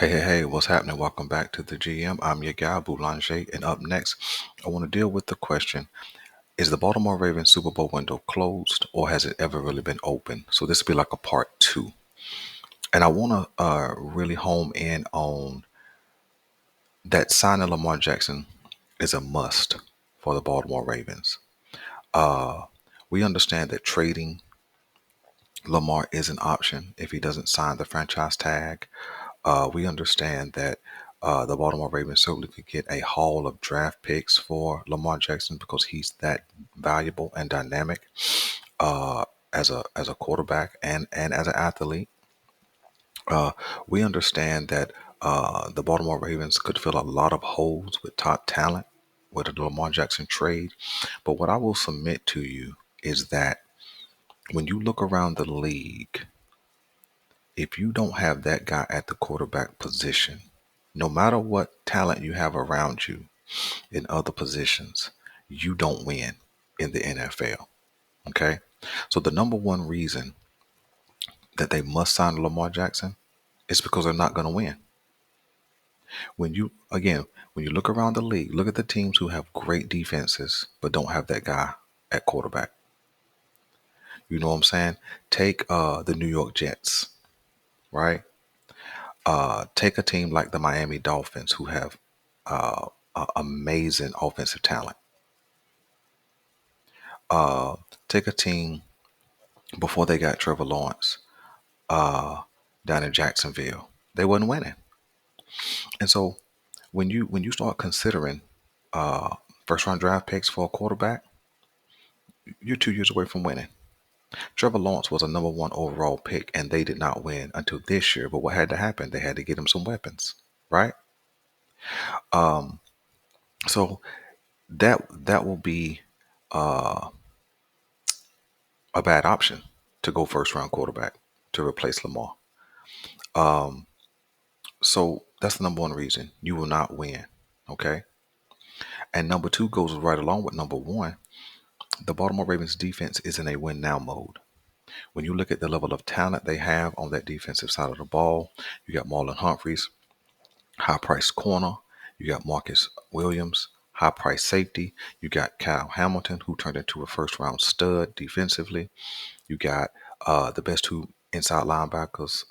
Hey, what's happening? Welcome back to the GM. I'm your guy, Boulanger, and up next, I want to deal with the question, is the Baltimore Ravens Super Bowl window closed or has it ever really been open? So this will be like a part two. And I want to really home in on that signing Lamar Jackson is a must for the Baltimore Ravens. Uh, we understand that trading Lamar is an option if he doesn't sign the franchise tag. We understand that the Baltimore Ravens certainly could get a haul of draft picks for Lamar Jackson because he's that valuable and dynamic uh, as a quarterback and as an athlete. Uh, we understand that the Baltimore Ravens could fill a lot of holes with top talent with the Lamar Jackson trade. But what I will submit to you is that when you look around the league, if you don't have that guy at the quarterback position, no matter what talent you have around you in other positions, you don't win in the NFL. Okay. So the number one reason that they must sign Lamar Jackson is because they're not going to win. When you look around the league, look at the teams who have great defenses but don't have that guy at quarterback. You know what I'm saying? Take the New York Jets, right? Take a team like the Miami Dolphins who have amazing offensive talent. Uh, Take a team before they got Trevor Lawrence uh, down in Jacksonville. They wasn't winning, and so when you start considering uh, first round draft picks for a quarterback, you're 2 years away from winning. Trevor Lawrence was a number one overall pick, and they did not win until this year. But what had to happen? They had to get him some weapons, right? Um, so that will be uh, a bad option to go first round quarterback to replace Lamar. Um, so that's the number one reason you will not win. Okay. And number two goes right along with number one. The Baltimore Ravens defense is in a win now mode. When you look at the level of talent they have on that defensive side of the ball, you got Marlon Humphreys, high priced corner. You got Marcus Williams, high priced safety. You got Kyle Hamilton, who turned into a first round stud defensively. You got the best two inside linebackers,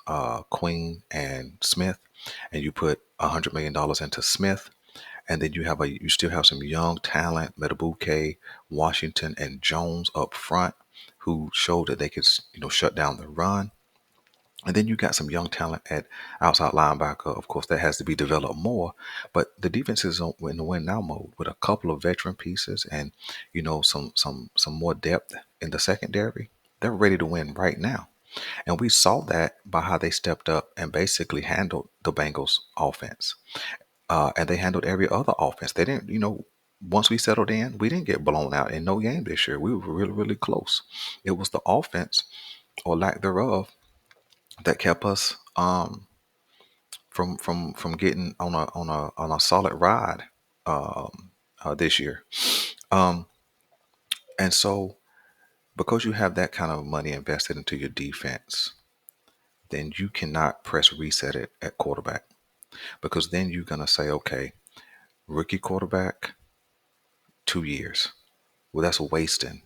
Queen and Smith, and you put $100 million into Smith, and then you still have some young talent, Metabuke, Washington, and Jones up front, who showed that they could shut down the run. And then you got some young talent at outside linebacker. Of course, that has to be developed more. But the defense is in the win now mode with a couple of veteran pieces and some more depth in the secondary. They're ready to win right now. And we saw that by how they stepped up and basically handled the Bengals offense. And they handled every other offense. They didn't, once we settled in, we didn't get blown out in no game this year. We were really, really close. It was the offense or lack thereof that kept us from getting on a solid ride this year. Um, and so because you have that kind of money invested into your defense, then you cannot press reset it at quarterback because then you're gonna say, okay, rookie quarterback, 2 years. Well, that's wasting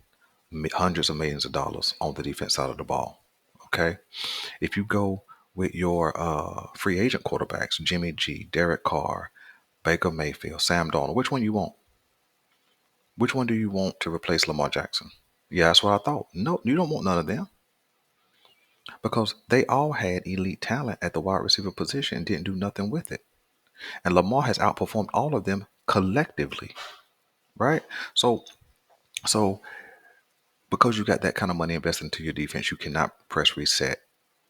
hundreds of millions of dollars on the defense side of the ball. Okay, if you go with your free agent quarterbacks, Jimmy G, Derek Carr, Baker Mayfield, Sam Darnold, which one you want? Which one do you want to replace Lamar Jackson? Yeah, that's what I thought. No, you don't want none of them because they all had elite talent at the wide receiver position and didn't do nothing with it. And Lamar has outperformed all of them collectively, right? So because you got that kind of money invested into your defense, you cannot press reset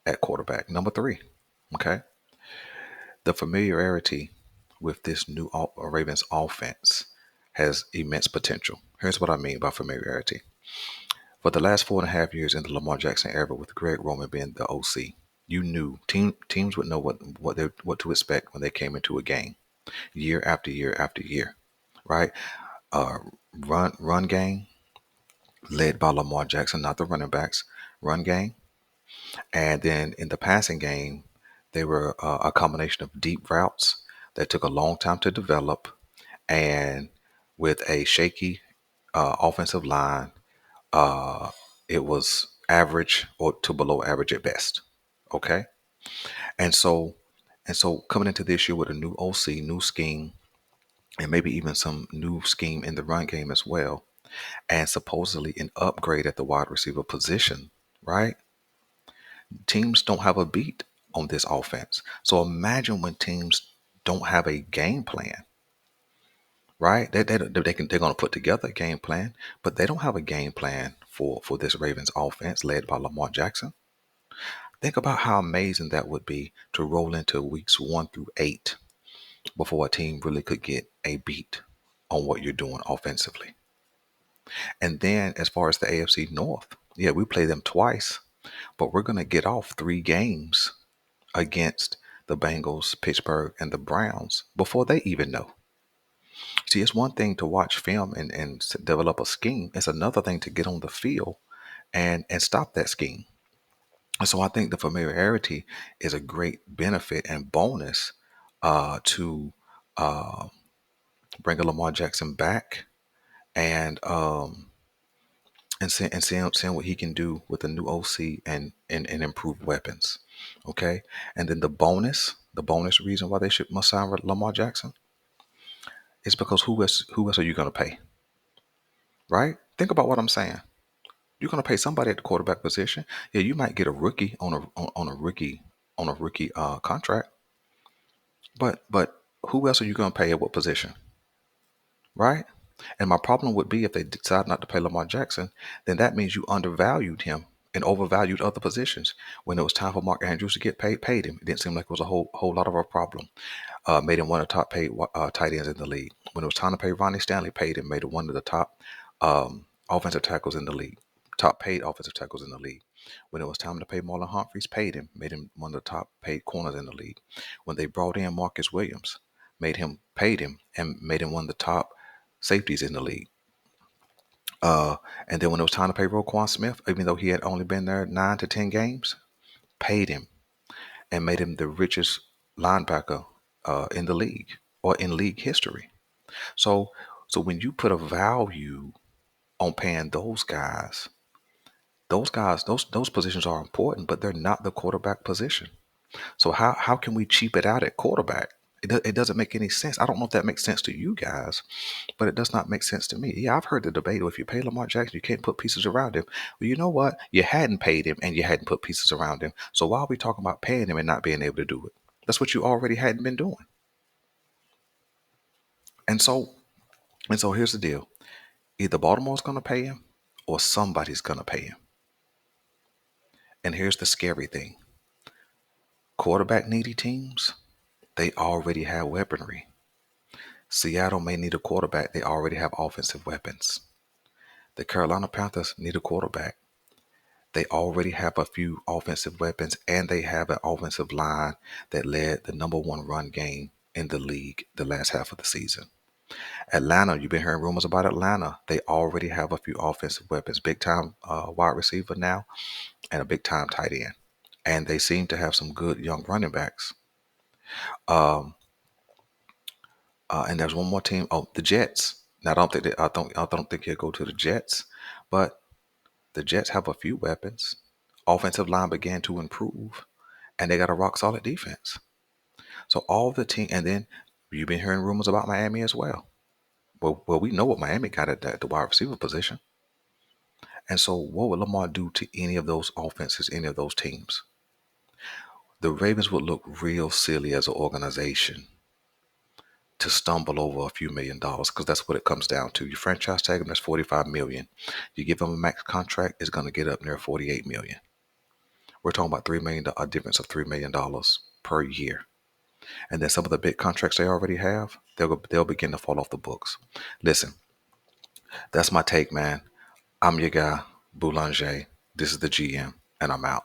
at quarterback. Number three, okay, the familiarity with this new Ravens offense has immense potential. Here's what I mean by familiarity. For the last 4.5 years in the Lamar Jackson era, with Greg Roman being the OC, you knew teams would know what to expect when they came into a game, year after year after year, right? Uh, run game led by Lamar Jackson, not the running backs. Run game, and then in the passing game, They were a combination of deep routes that took a long time to develop, and with a shaky offensive line, uh, it was average or to below average at best. Okay, and so coming into this year with a new OC, new scheme, and maybe even some new scheme in the run game as well, and supposedly an upgrade at the wide receiver position, right? Teams don't have a beat on this offense. So imagine when teams don't have a game plan, right? They're going to put together a game plan, but they don't have a game plan for this Ravens offense led by Lamar Jackson. Think about how amazing that would be to roll into weeks 1 through 8 before a team really could get a beat on what you're doing offensively. And then as far as the AFC North, yeah, we play them twice, but we're going to get off 3 games against the Bengals, Pittsburgh, and the Browns before they even know. See, it's one thing to watch film and develop a scheme. It's another thing to get on the field and stop that scheme. And so I think the familiarity is a great benefit and bonus to uh, bring a Lamar Jackson back and seeing what he can do with a new OC and improved weapons. Okay, and then the bonus reason why they should must sign Lamar Jackson is because who else are you going to pay? Right? Think about what I'm saying. You're going to pay somebody at the quarterback position. Yeah, you might get a rookie on a rookie contract, but who else are you going to pay at what position? Right? And my problem would be if they decide not to pay Lamar Jackson, then that means you undervalued him and overvalued other positions. When it was time for Mark Andrews to get paid him. It didn't seem like it was a whole lot of a problem. Made him one of the top paid tight ends in the league. When it was time to pay Ronnie Stanley, paid him, made him one of the top offensive tackles in the league, top paid offensive tackles in the league. When it was time to pay Marlon Humphreys, paid him, made him one of the top paid corners in the league. When they brought in Marcus Williams, paid him, and made him one of the top safeties in the league. And then when it was time to pay Roquan Smith, even though he had only been there 9 to 10 games, paid him and made him the richest linebacker in the league or in league history. So, so when you put a value on paying those positions are important, but they're not the quarterback position. So how can we cheap it out at quarterback? It doesn't make any sense. I don't know if that makes sense to you guys, but it does not make sense to me. Yeah, I've heard the debate. Well, if you pay Lamar Jackson, you can't put pieces around him. Well, you know what? You hadn't paid him and you hadn't put pieces around him. So why are we talking about paying him and not being able to do it? That's what you already hadn't been doing. And so here's the deal. Either Baltimore's going to pay him or somebody's going to pay him. And here's the scary thing. Quarterback needy teams, they already have weaponry. Seattle may need a quarterback. They already have offensive weapons. The Carolina Panthers need a quarterback. They already have a few offensive weapons, and they have an offensive line that led the #1 run game in the league the last half of the season. Atlanta, you've been hearing rumors about Atlanta. They already have a few offensive weapons, big time wide receiver now, and a big time tight end. And they seem to have some good young running backs. Um, and there's one more team. Oh, the Jets. Now, I don't think he'll go to the Jets, but the Jets have a few weapons. Offensive line began to improve, and they got a rock solid defense. So all the team, and then you've been hearing rumors about Miami as well. Well, we know what Miami got at the wide receiver position. And so, what would Lamar do to any of those offenses, any of those teams? The Ravens would look real silly as an organization to stumble over a few $1,000,000 because that's what it comes down to. You franchise tag them, that's $45 million. You give them a max contract, it's going to get up near $48 million. We're talking about $3 million, a difference of $3 million per year. And then some of the big contracts they already have, they'll begin to fall off the books. Listen, that's my take, man. I'm your guy, Boulanger. This is the GM, and I'm out.